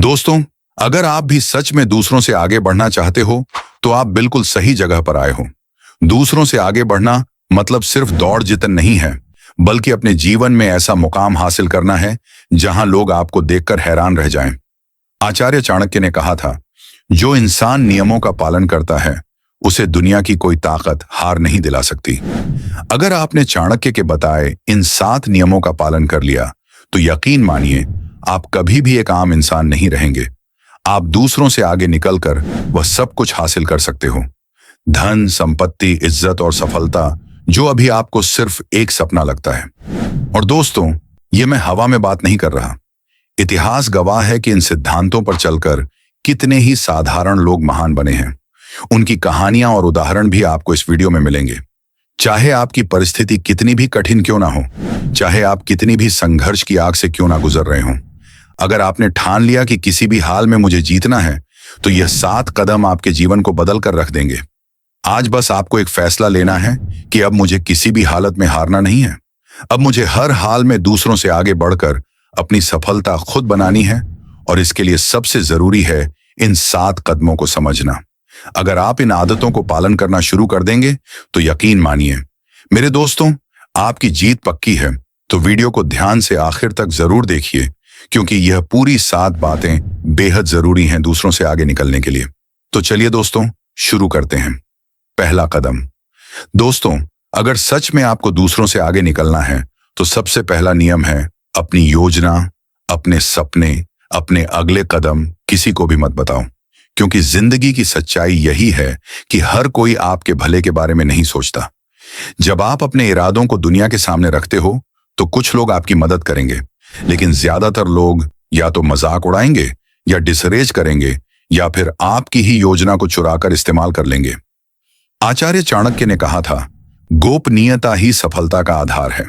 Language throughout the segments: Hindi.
दोस्तों, अगर आप भी सच में दूसरों से आगे बढ़ना चाहते हो, तो आप बिल्कुल सही जगह पर आए हो। दूसरों से आगे बढ़ना मतलब सिर्फ दौड़ जीतन नहीं है, बल्कि अपने जीवन में ऐसा मुकाम हासिल करना है जहां लोग आपको देखकर हैरान रह जाएं। आचार्य चाणक्य ने कहा था, जो इंसान नियमों का पालन करता है, उसे दुनिया की कोई ताकत हार नहीं दिला सकती। अगर आपने चाणक्य के बताए इन 7 नियमों का पालन कर लिया, तो यकीन मानिए आप कभी भी एक आम इंसान नहीं रहेंगे। आप दूसरों से आगे निकलकर वह सब कुछ हासिल कर सकते हो। धन, संपत्ति, इज्जत और सफलता, जो अभी आपको सिर्फ एक सपना लगता है। और दोस्तों, ये मैं हवा में बात नहीं कर रहा। इतिहास गवाह है कि इन सिद्धांतों पर चलकर कितने ही साधारण लोग महान बने हैं। उनकी कहानियां और उदाहरण भी आपको इस वीडियो में मिलेंगे। चाहे आपकी परिस्थिति कितनी भी कठिन क्यों ना हो, चाहे आप कितनी भी संघर्ष की आग से क्यों ना गुजर रहे हो, अगर आपने ठान लिया कि किसी भी हाल में मुझे जीतना है, तो यह 7 कदम आपके जीवन को बदल कर रख देंगे। आज बस आपको एक फैसला लेना है कि अब मुझे किसी भी हालत में हारना नहीं है। अब मुझे हर हाल में दूसरों से आगे बढ़कर अपनी सफलता खुद बनानी है, और इसके लिए सबसे जरूरी है इन 7 कदमों को समझना। अगर आप इन आदतों को पालन करना शुरू कर देंगे, तो यकीन मानिए मेरे दोस्तों, आपकी जीत पक्की है। तो वीडियो को ध्यान से आखिर तक जरूर देखिए, क्योंकि यह पूरी 7 बातें बेहद जरूरी हैं दूसरों से आगे निकलने के लिए। तो चलिए दोस्तों, शुरू करते हैं। पहला कदम। दोस्तों, अगर सच में आपको दूसरों से आगे निकलना है, तो सबसे पहला नियम है अपनी योजना, अपने सपने, अपने अगले कदम किसी को भी मत बताओ। क्योंकि जिंदगी की सच्चाई यही है कि हर कोई आपके भले के बारे में नहीं सोचता। जब आप अपने इरादों को दुनिया के सामने रखते हो, तो कुछ लोग आपकी मदद करेंगे, लेकिन ज्यादातर लोग या तो मजाक उड़ाएंगे, या डिसरेज करेंगे, या फिर आपकी ही योजना को चुराकर इस्तेमाल कर लेंगे। आचार्य चाणक्य ने कहा था, गोपनीयता ही सफलता का आधार है।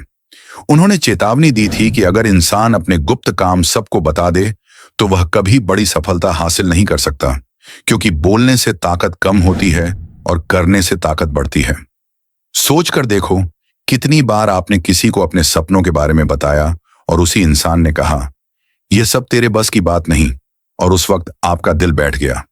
उन्होंने चेतावनी दी थी कि अगर इंसान अपने गुप्त काम सबको बता दे, तो वह कभी बड़ी सफलता हासिल नहीं कर सकता, क्योंकि बोलने से ताकत कम होती है और करने से ताकत बढ़ती है। सोचकर देखो, कितनी बार आपने किसी को अपने सपनों के बारे में बताया और उसी इंसान ने कहा, यह सब तेरे बस की बात नहीं, और उस वक्त आपका दिल बैठ गया।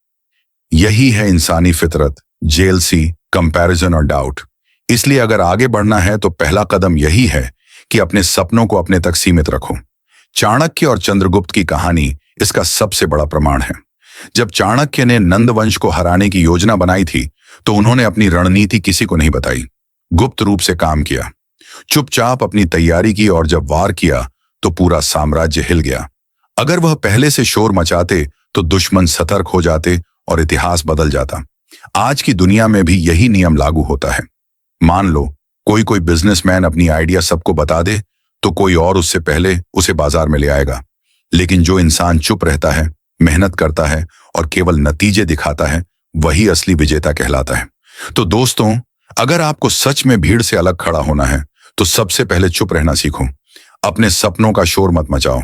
यही है इंसानी फितरत, जेलसी, कंपैरिजन और डाउट। इसलिए अगर आगे बढ़ना है, तो पहला कदम यही है कि अपने सपनों को अपने तक सीमित रखो। चाणक्य और चंद्रगुप्त की कहानी इसका सबसे बड़ा प्रमाण है। जब चाणक्य ने नंद वंश को हराने की योजना बनाई थी, तो उन्होंने अपनी रणनीति किसी को नहीं बताई। गुप्त रूप से काम किया, चुपचाप अपनी तैयारी की, और जब वार किया तो पूरा साम्राज्य हिल गया। अगर वह पहले से शोर मचाते, तो दुश्मन सतर्क हो जाते और इतिहास बदल जाता। आज की दुनिया में भी यही नियम लागू होता है। मान लो कोई बिजनेसमैन अपनी आइडिया सबको बता दे, तो कोई और उससे पहले उसे बाजार में ले आएगा। लेकिन जो इंसान चुप रहता है, मेहनत करता है और केवल नतीजे दिखाता है, वही असली विजेता कहलाता है। तो दोस्तों, अगर आपको सच में भीड़ से अलग खड़ा होना है, तो सबसे पहले चुप रहना सीखो। अपने सपनों का शोर मत मचाओ,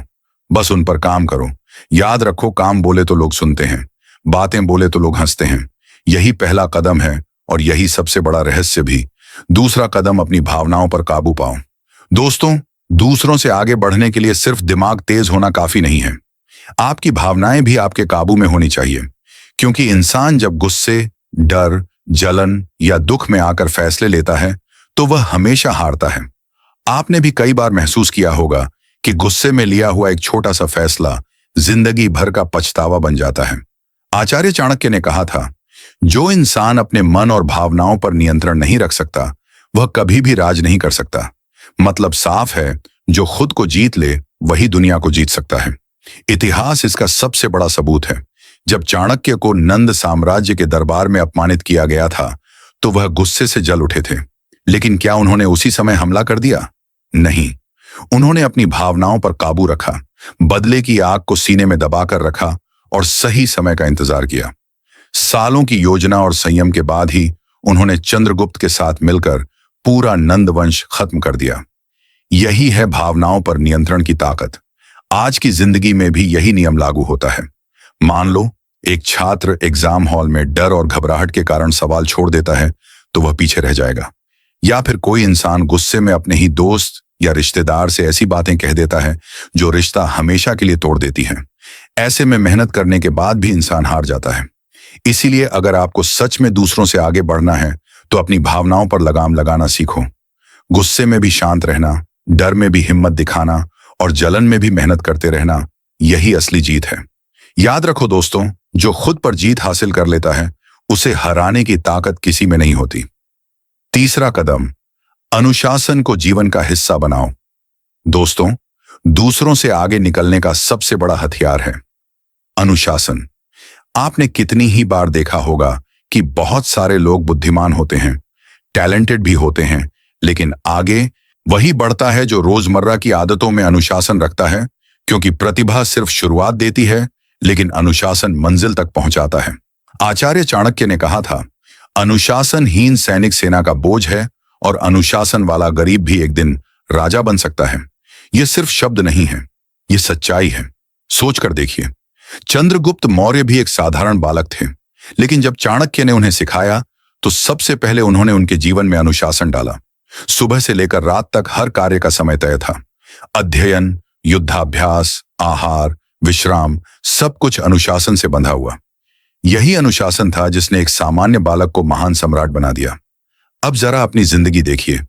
बस उन पर काम करो। याद रखो, काम बोले तो लोग सुनते हैं, बातें बोले तो लोग हंसते हैं। यही पहला कदम है, और यही सबसे बड़ा रहस्य भी। दूसरा कदम, अपनी भावनाओं पर काबू पाओ। दोस्तों, दूसरों से आगे बढ़ने के लिए सिर्फ दिमाग तेज होना काफी नहीं है, आपकी भावनाएं भी आपके काबू में होनी चाहिए। क्योंकि इंसान जब गुस्से, डर, जलन या दुख में आकर फैसले लेता है, तो वह हमेशा हारता है। आपने भी कई बार महसूस किया होगा कि गुस्से में लिया हुआ एक छोटा सा फैसला जिंदगी भर का पछतावा बन जाता है। आचार्य चाणक्य ने कहा था, जो इंसान अपने मन और भावनाओं पर नियंत्रण नहीं रख सकता, वह कभी भी राज नहीं कर सकता। मतलब साफ है, जो खुद को जीत ले, वही दुनिया को जीत सकता है। इतिहास इसका सबसे बड़ा सबूत है। जब चाणक्य को नंद साम्राज्य के दरबार में अपमानित किया गया था, तो वह गुस्से से जल उठे थे। लेकिन क्या उन्होंने उसी समय हमला कर दिया? नहीं, उन्होंने अपनी भावनाओं पर काबू रखा, बदले की आग को सीने में दबाकर रखा और सही समय का इंतजार किया। सालों की योजना और संयम के बाद ही उन्होंने चंद्रगुप्त के साथ मिलकर पूरा नंद वंश खत्म कर दिया। यही है भावनाओं पर नियंत्रण की ताकत। आज की जिंदगी में भी यही नियम लागू होता है। मान लो एक छात्र एग्जाम हॉल में डर और घबराहट के कारण सवाल छोड़ देता है, तो वह पीछे रह जाएगा। या फिर कोई इंसान गुस्से में अपने ही दोस्त या रिश्तेदार से ऐसी बातें कह देता है जो रिश्ता हमेशा के लिए तोड़ देती हैं। ऐसे में मेहनत करने के बाद भी इंसान हार जाता है। इसीलिए अगर आपको सच में दूसरों से आगे बढ़ना है तो अपनी भावनाओं पर लगाम लगाना सीखो। गुस्से में भी शांत रहना, डर में भी हिम्मत दिखाना और जलन में भी मेहनत करते रहना, यही असली जीत है। याद रखो दोस्तों, जो खुद पर जीत हासिल कर लेता है उसे हराने की ताकत किसी में नहीं होती। तीसरा कदम, अनुशासन को जीवन का हिस्सा बनाओ। दोस्तों, दूसरों से आगे निकलने का सबसे बड़ा हथियार है अनुशासन। आपने कितनी ही बार देखा होगा कि बहुत सारे लोग बुद्धिमान होते हैं, टैलेंटेड भी होते हैं, लेकिन आगे वही बढ़ता है जो रोजमर्रा की आदतों में अनुशासन रखता है, क्योंकि प्रतिभा सिर्फ शुरुआत देती है, लेकिन अनुशासन मंजिल तक पहुंचाता है। आचार्य चाणक्य ने कहा था, अनुशासनहीन सैनिक सेना का बोझ है और अनुशासन वाला गरीब भी एक दिन राजा बन सकता है। यह सिर्फ शब्द नहीं है, यह सच्चाई है। सोचकर देखिए, चंद्रगुप्त मौर्य भी एक साधारण बालक थे, लेकिन जब चाणक्य ने उन्हें सिखाया तो सबसे पहले उन्होंने उनके जीवन में अनुशासन डाला। सुबह से लेकर रात तक हर कार्य का समय तय था। अध्ययन, युद्धाभ्यास, आहार, विश्राम, सब कुछ अनुशासन से बंधा हुआ। यही अनुशासन था जिसने एक सामान्य बालक को महान सम्राट बना दिया। अब जरा अपनी जिंदगी देखिए,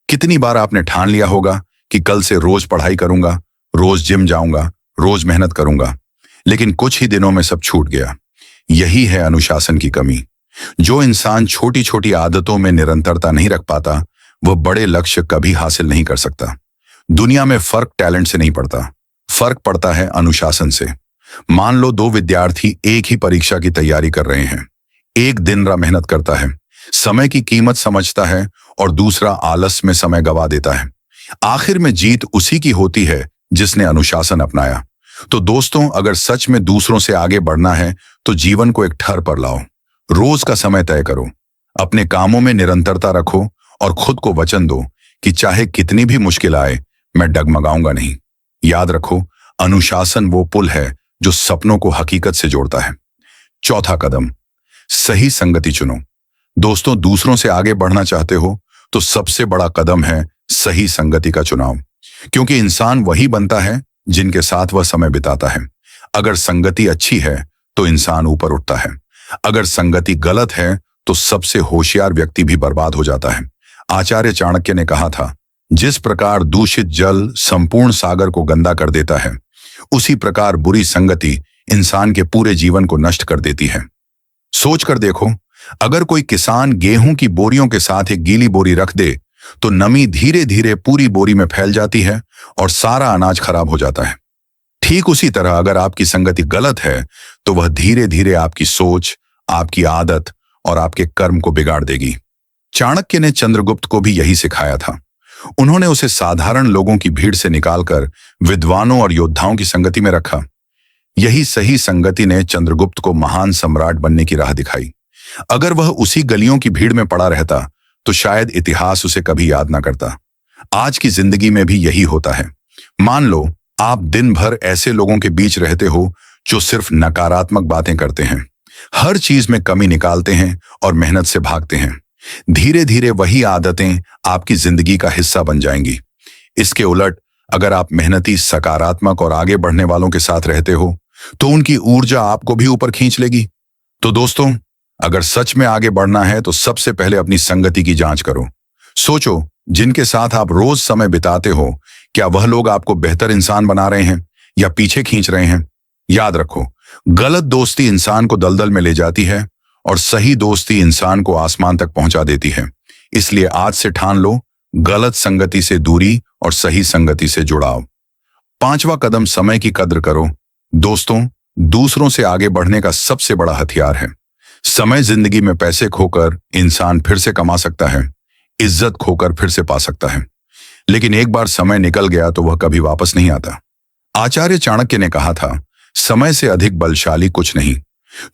कितनी बार आपने ठान लिया होगा कि कल से रोज पढ़ाई करूंगा, रोज जिम जाऊंगा, रोज मेहनत करूंगा, लेकिन कुछ ही दिनों में सब छूट गया। यही है अनुशासन की कमी। जो इंसान छोटी छोटी आदतों में निरंतरता नहीं रख पाता, वह बड़े लक्ष्य कभी हासिल नहीं कर सकता। दुनिया में फर्क टैलेंट से नहीं पड़ता, फर्क पड़ता है अनुशासन से। मान लो दो विद्यार्थी एक ही परीक्षा की तैयारी कर रहे हैं। एक दिन रात मेहनत करता है, समय की कीमत समझता है, और दूसरा आलस में समय गवा देता है। आखिर में जीत उसी की होती है जिसने अनुशासन अपनाया। तो दोस्तों, अगर सच में दूसरों से आगे बढ़ना है तो जीवन को एक ठर पर लाओ। रोज का समय तय करो, अपने कामों में निरंतरता रखो और खुद को वचन दो कि चाहे कितनी भी मुश्किल आए, मैं डगमगाऊंगा नहीं। याद रखो, अनुशासन वो पुल है जो सपनों को हकीकत से जोड़ता है। चौथा कदम, सही संगति चुनो। दोस्तों, दूसरों से आगे बढ़ना चाहते हो तो सबसे बड़ा कदम है सही संगति का चुनाव, क्योंकि इंसान वही बनता है जिनके साथ वह समय बिताता है। अगर संगति अच्छी है तो इंसान ऊपर उठता है, अगर संगति गलत है तो सबसे होशियार व्यक्ति भी बर्बाद हो जाता है। आचार्य चाणक्य ने कहा था, जिस प्रकार दूषित जल संपूर्ण सागर को गंदा कर देता है, उसी प्रकार बुरी संगति इंसान के पूरे जीवन को नष्ट कर देती है। सोच कर देखो, अगर कोई किसान गेहूं की बोरियों के साथ एक गीली बोरी रख दे तो नमी धीरे धीरे पूरी बोरी में फैल जाती है और सारा अनाज खराब हो जाता है। ठीक उसी तरह अगर आपकी संगति गलत है तो वह धीरे धीरे आपकी सोच, आपकी आदत और आपके कर्म को बिगाड़ देगी। चाणक्य ने चंद्रगुप्त को भी यही सिखाया था। उन्होंने उसे साधारण लोगों की भीड़ से निकालकर विद्वानों और योद्धाओं की संगति में रखा। यही सही संगति ने चंद्रगुप्त को महान सम्राट बनने की राह दिखाई। अगर वह उसी गलियों की भीड़ में पड़ा रहता तो शायद इतिहास उसे कभी याद ना करता। आज की जिंदगी में भी यही होता है। मान लो आप दिन भर ऐसे लोगों के बीच रहते हो जो सिर्फ नकारात्मक बातें करते हैं, हर चीज में कमी निकालते हैं और मेहनत से भागते हैं। धीरे धीरे वही आदतें आपकी जिंदगी का हिस्सा बन जाएंगी। इसके उलट अगर आप मेहनती, सकारात्मक और आगे बढ़ने वालों के साथ रहते हो तो उनकी ऊर्जा आपको भी ऊपर खींच लेगी। तो दोस्तों, अगर सच में आगे बढ़ना है तो सबसे पहले अपनी संगति की जांच करो। सोचो, जिनके साथ आप रोज समय बिताते हो, क्या वह लोग आपको बेहतर इंसान बना रहे हैं या पीछे खींच रहे हैं? याद रखो, गलत दोस्ती इंसान को दलदल में ले जाती है और सही दोस्ती इंसान को आसमान तक पहुंचा देती है। इसलिए आज से ठान लो, गलत संगति से दूरी और सही संगति से जुड़ाव। पांचवा कदम, समय की कद्र करो। दोस्तों, दूसरों से आगे बढ़ने का सबसे बड़ा हथियार है समय। जिंदगी में पैसे खोकर इंसान फिर से कमा सकता है, इज्जत खोकर फिर से पा सकता है, लेकिन एक बार समय निकल गया तो वह कभी वापस नहीं आता। आचार्य चाणक्य ने कहा था, समय से अधिक बलशाली कुछ नहीं।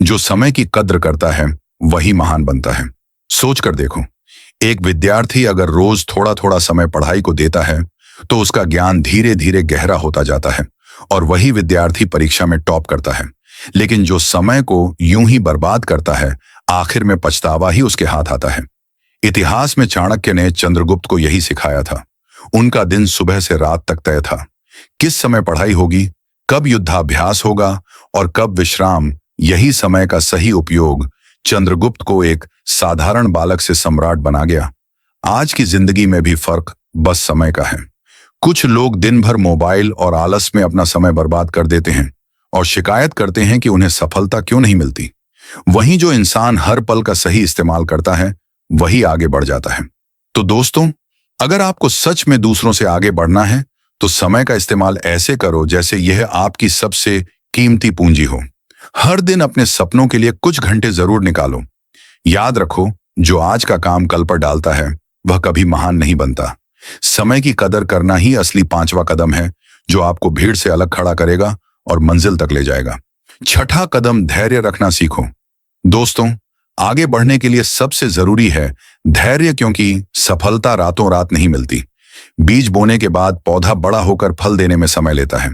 जो समय की कद्र करता है वही महान बनता है। सोच कर देखो, एक विद्यार्थी अगर रोज थोड़ा थोड़ा समय पढ़ाई को देता है तो उसका ज्ञान धीरे धीरे गहरा होता जाता है और वही विद्यार्थी परीक्षा में टॉप करता है। लेकिन जो समय को यूं ही बर्बाद करता है, आखिर में पछतावा ही उसके हाथ आता है। इतिहास में चाणक्य ने चंद्रगुप्त को यही सिखाया था। उनका दिन सुबह से रात तक तय था। किस समय पढ़ाई होगी, कब युद्धाभ्यास होगा और कब विश्राम, यही समय का सही उपयोग चंद्रगुप्त को एक साधारण बालक से सम्राट बना गया। आज की जिंदगी में भी फर्क बस समय का है। कुछ लोग दिन भर मोबाइल और आलस में अपना समय बर्बाद कर देते हैं और शिकायत करते हैं कि उन्हें सफलता क्यों नहीं मिलती। वहीं जो इंसान हर पल का सही इस्तेमाल करता है वही आगे बढ़ जाता है। तो दोस्तों, अगर आपको सच में दूसरों से आगे बढ़ना है तो समय का इस्तेमाल ऐसे करो जैसे यह आपकी सबसे कीमती पूंजी हो। हर दिन अपने सपनों के लिए कुछ घंटे जरूर निकालो। याद रखो, जो आज का काम कल पर डालता है वह कभी महान नहीं बनता। समय की कदर करना ही असली 5वां कदम है जो आपको भीड़ से अलग खड़ा करेगा और मंजिल तक ले जाएगा। 6ठा कदम, धैर्य रखना सीखो। दोस्तों, आगे बढ़ने के लिए सबसे जरूरी है धैर्य, क्योंकि सफलता रातों रात नहीं मिलती। बीज बोने के बाद पौधा बड़ा होकर फल देने में समय लेता है।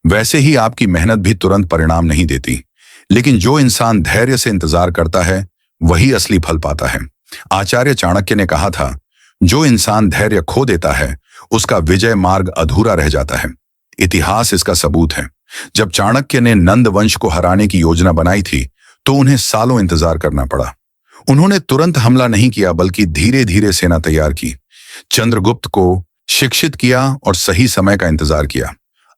वैसे ही आपकी मेहनत भी तुरंत परिणाम नहीं देती, लेकिन जो इंसान धैर्य से इंतजार करता है वही असली फल पाता है। आचार्य चाणक्य ने कहा था, जो इंसान धैर्य खो देता है उसका विजय मार्ग अधूरा रह जाता है। इतिहास इसका सबूत है। जब चाणक्य ने नंद वंश को हराने की योजना बनाई थी तो उन्हें सालों इंतजार करना पड़ा। उन्होंने तुरंत हमला नहीं किया, बल्कि धीरे धीरे सेना तैयार की, चंद्रगुप्त को शिक्षित किया और सही समय का इंतजार किया।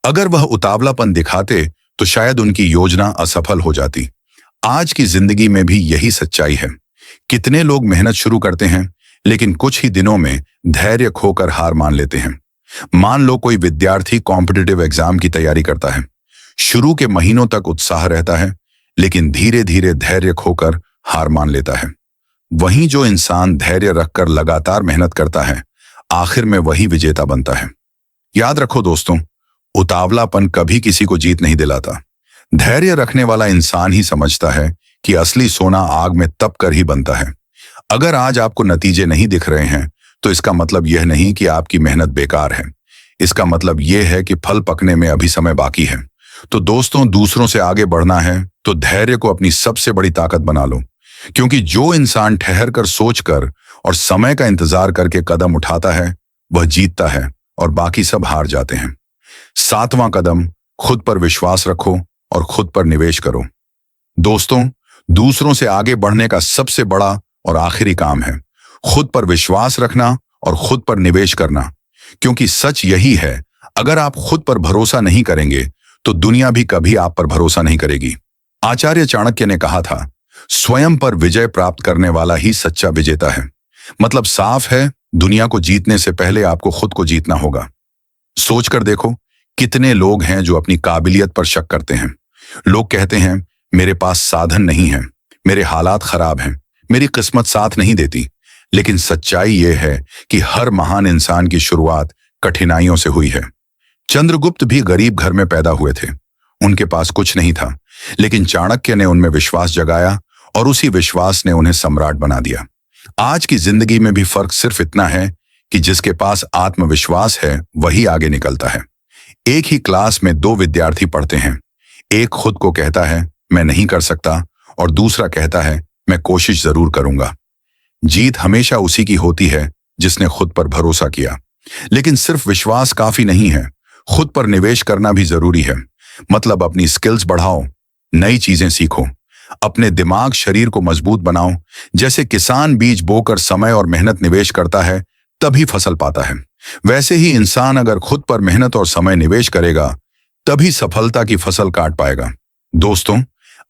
अगर वह उतावलापन दिखाते तो शायद उनकी योजना असफल हो जाती। आज की जिंदगी में भी यही सच्चाई है। कितने लोग मेहनत शुरू करते हैं लेकिन कुछ ही दिनों में धैर्य खोकर हार मान लेते हैं। मान लो कोई विद्यार्थी कॉम्पिटिटिव एग्जाम की तैयारी करता है। शुरू के महीनों तक उत्साह रहता है, लेकिन धीरे धीरे धैर्य खोकर हार मान लेता है। वहीं जो इंसान धैर्य रखकर लगातार मेहनत करता है, आखिर में वही विजेता बनता है। याद रखो दोस्तों, उतावलापन कभी किसी को जीत नहीं दिलाता। धैर्य रखने वाला इंसान ही समझता है कि असली सोना आग में तप कर ही बनता है। अगर आज आपको नतीजे नहीं दिख रहे हैं तो इसका मतलब यह नहीं कि आपकी मेहनत बेकार है। इसका मतलब यह है कि फल पकने में अभी समय बाकी है। तो दोस्तों, दूसरों से आगे बढ़ना है तो धैर्य को अपनी सबसे बड़ी ताकत बना लो, क्योंकि जो इंसान ठहर कर, सोचकर और समय का इंतजार करके कदम उठाता है वह जीतता है और बाकी सब हार जाते हैं। 7वां कदम, खुद पर विश्वास रखो और खुद पर निवेश करो। दोस्तों, दूसरों से आगे बढ़ने का सबसे बड़ा और आखिरी काम है खुद पर विश्वास रखना और खुद पर निवेश करना, क्योंकि सच यही है, अगर आप खुद पर भरोसा नहीं करेंगे तो दुनिया भी कभी आप पर भरोसा नहीं करेगी। आचार्य चाणक्य ने कहा था, स्वयं पर विजय प्राप्त करने वाला ही सच्चा विजेता है। मतलब साफ है, दुनिया को जीतने से पहले आपको खुद को जीतना होगा। सोचकर देखो, कितने लोग हैं जो अपनी काबिलियत पर शक करते हैं। लोग कहते हैं, मेरे पास साधन नहीं है, मेरे हालात खराब हैं, मेरी किस्मत साथ नहीं देती। लेकिन सच्चाई यह है कि हर महान इंसान की शुरुआत कठिनाइयों से हुई है। चंद्रगुप्त भी गरीब घर में पैदा हुए थे। उनके पास कुछ नहीं था, लेकिन चाणक्य ने उनमें विश्वास जगाया और उसी विश्वास ने उन्हें सम्राट बना दिया। आज की जिंदगी में भी फर्क सिर्फ इतना है कि जिसके पास आत्मविश्वास है वही आगे निकलता है। एक ही क्लास में 2 विद्यार्थी पढ़ते हैं। एक खुद को कहता है मैं नहीं कर सकता और दूसरा कहता है मैं कोशिश जरूर करूंगा। जीत हमेशा उसी की होती है जिसने खुद पर भरोसा किया। लेकिन सिर्फ विश्वास काफी नहीं है, खुद पर निवेश करना भी जरूरी है। मतलब अपनी स्किल्स बढ़ाओ, नई चीजें सीखो, अपने दिमाग शरीर को मजबूत बनाओ। जैसे किसान बीज बोकर समय और मेहनत निवेश करता है तभी फसल पाता है, वैसे ही इंसान अगर खुद पर मेहनत और समय निवेश करेगा तभी सफलता की फसल काट पाएगा। दोस्तों,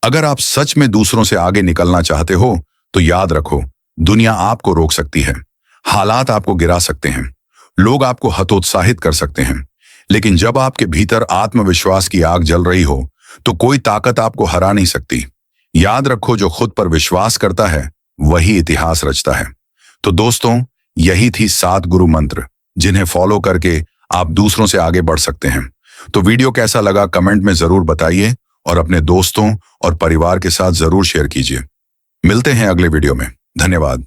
अगर आप सच में दूसरों से आगे निकलना चाहते हो तो याद रखो, दुनिया आपको रोक सकती है, हालात आपको गिरा सकते हैं, लोग आपको हतोत्साहित कर सकते हैं, लेकिन जब आपके भीतर आत्मविश्वास की आग जल रही हो तो कोई ताकत आपको हरा नहीं सकती। याद रखो, जो खुद पर विश्वास करता है वही इतिहास रचता है। तो दोस्तों, यही थी 7 गुरु मंत्र जिन्हें फॉलो करके आप दूसरों से आगे बढ़ सकते हैं। तो वीडियो कैसा लगा कमेंट में जरूर बताइए और अपने दोस्तों और परिवार के साथ जरूर शेयर कीजिए। मिलते हैं अगले वीडियो में। धन्यवाद।